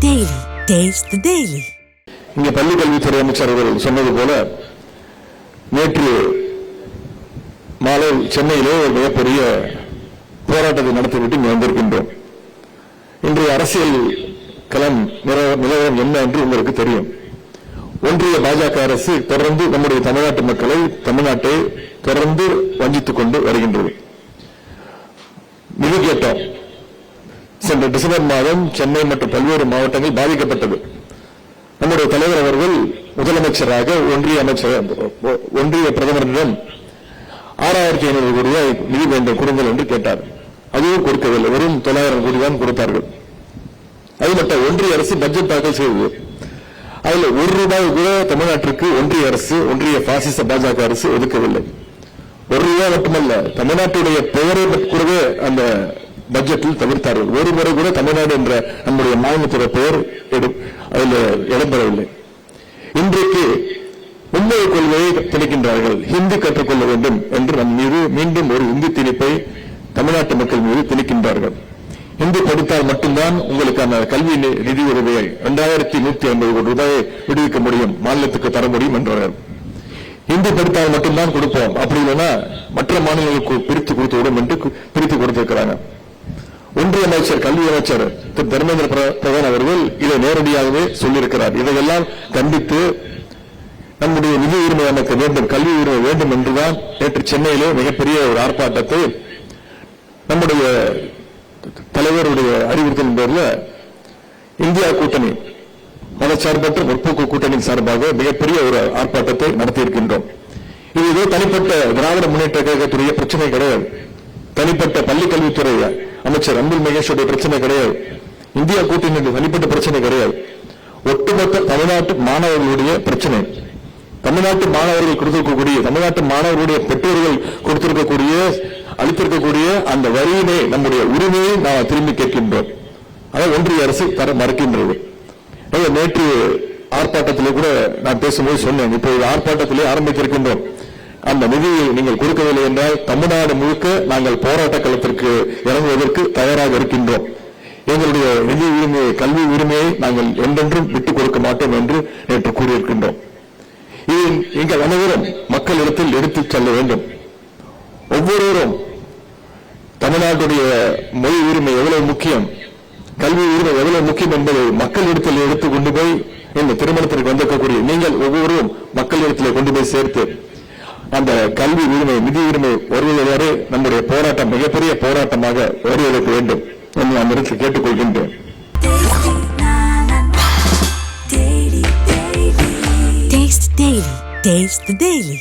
Daily. Taste the Daily. இங்கே பள்ளி கல்வித்துறை அமைச்சர் அவர்கள் சொன்னது போல நேற்று மாலை சென்னையிலே ஒரு மிகப்பெரிய போராட்டத்தை நடத்திவிட்டு இங்கே வந்திருக்கின்றோம். இன்றைய அரசியல் களம் நிலவரம் என்ன என்று உங்களுக்கு தெரியும். ஒன்றிய பாஜக அரசு தொடர்ந்து நம்முடைய தமிழ்நாட்டு மக்களை தமிழ்நாட்டை தொடர்ந்து வஞ்சித்துக் கொண்டு வருகின்றது. நிதி கேட்டோம். சென்ற டிசம்பர் மாதம் சென்னை மற்றும் பல்வேறு மாவட்டங்கள் பாதிக்கப்பட்டது. நம்முடைய தலைவர் அவர்கள் முதலமைச்சராக ஒன்றிய பிரதமரிடம் 6500 கோடி ரூபாய் நிதி வேண்டும் கொடுங்கள் என்று கேட்டார். அதுவும் கொடுக்கவில்லை. வெறும் 900 கோடி தான் கொடுத்தார்கள். அது மட்டும் ஒன்றிய அரசு பட்ஜெட் தாக்கல் செய்தது. அதில் 1 ரூபாய் கூட தமிழ்நாட்டிற்கு ஒன்றிய அரசு, ஒன்றிய பாசிச பாஜக அரசு ஒதுக்கவில்லை. 1 ரூபாய் மட்டுமல்ல, தமிழ்நாட்டுடைய பெயரை கூடவே அந்த பட்ஜெட்டில் தவிர்த்தார்கள். ஒரு முறை கூட தமிழ்நாடு என்ற நம்முடைய மாநிலத்துடைய பெயர் அதில் இடம்பெறவில்லை. இன்றைக்கு முந்தைய கொள்கையை திணிக்கின்றார்கள். ஹிந்தி கற்றுக்கொள்ள வேண்டும் என்று நம் மீது மீண்டும் ஒரு இந்தி திணிப்பை தமிழ்நாட்டு மக்கள் மீது திணிக்கின்றார்கள். இந்தி படித்தால் மட்டும்தான் உங்களுக்கான கல்வி நிதி உதவியை 2150 கோடி ரூபாயை விடுவிக்க முடியும், மாநிலத்துக்கு தர முடியும் என்றார்கள். இந்தி படித்தால் மட்டும்தான் கொடுப்போம், அப்படி இல்லைன்னா மற்ற மாநிலங்களுக்கு பிரித்து கொடுத்து விடும் என்று பிரித்து கொடுத்திருக்கிறாங்க. ஒன்றிய அமைச்சர், கல்வி அமைச்சர் திரு தர்மேந்திர பிரதான் அவர்கள் இதை நேரடியாகவே சொல்லியிருக்கிறார். இதையெல்லாம் கண்டித்து நம்முடைய நிதி உரிமை அமைக்க வேண்டும், கல்வி உரிமை வேண்டும் என்றுதான் நேற்று சென்னையிலே மிகப்பெரிய ஒரு ஆர்ப்பாட்டத்தை நம்முடைய தலைவருடைய அறிவுறுத்தலின் பேரில் இந்தியா கூட்டணி, மதச்சார்பற்ற முற்போக்கு கூட்டணி சார்பாக மிகப்பெரிய ஒரு ஆர்ப்பாட்டத்தை நடத்தியிருக்கின்றோம். இது ஏதோ தனிப்பட்ட திராவிட முன்னேற்ற கழகத்துடைய பிரச்சனை கிடையாது. தனிப்பட்ட பள்ளிக்கல்வித்துறை அமைச்சர் அன்பில் மகேஷுடைய பிரச்சனை கிடையாது. இந்தியா கூட்டணி தனிப்பட்ட பிரச்சனை கிடையாது. ஒட்டுமொத்த தமிழ்நாட்டு மாணவர்களுடைய பிரச்சனை. தமிழ்நாட்டு மாணவர்கள் கொடுத்திருக்கக்கூடிய, தமிழ்நாட்டு மாணவர்களுடைய பெற்றோர்கள் கொடுத்திருக்கக்கூடிய, அளித்திருக்கக்கூடிய அந்த வரியினை, நம்முடைய உரிமையை நாம் திரும்பி கேட்கின்றோம். அதை ஒன்றிய அரசு தர மறுக்கின்றது. நேற்று ஆர்ப்பாட்டத்திலே கூட நான் பேசும்போது சொன்னேன், இப்போது ஆர்ப்பாட்டத்திலே ஆரம்பித்திருக்கின்றோம். அந்த நிதியை நீங்கள் கொடுக்கவில்லை என்றால் தமிழ்நாடு முழுக்க நாங்கள் போராட்ட களத்திற்கு இறங்குவதற்கு தயாராக இருக்கின்றோம். எங்களுடைய நிதி உரிமையை, கல்வி உரிமையை நாங்கள் என்றென்றும் விட்டுக் கொடுக்க மாட்டோம் என்று நேற்று கூறியிருக்கின்றோம். இது எங்கள் அனைவரும் மக்களிடத்தில் எடுத்துச் செல்ல வேண்டும். ஒவ்வொருவரும் தமிழ்நாட்டுடைய மொழி உரிமை எவ்வளவு முக்கியம், கல்வி உரிமை எவ்வளவு முக்கியம் என்பதை மக்களிடத்தில் எடுத்து கொண்டு போய் இந்த திருமணத்திற்கு வந்திருக்கக்கூடிய நீங்கள் ஒவ்வொருவரும் மக்களிடத்தில் கொண்டு போய் சேர்த்து அந்த கல்வி உரிமை, நிதி உரிமை வருவதற்கு நம்முடைய போராட்டம் மிகப்பெரிய போராட்டமாக வருவதற்கு வேண்டும் என்று நான் இடத்தில் கேட்டுக்கொள்கின்றேன். Taste the Daily.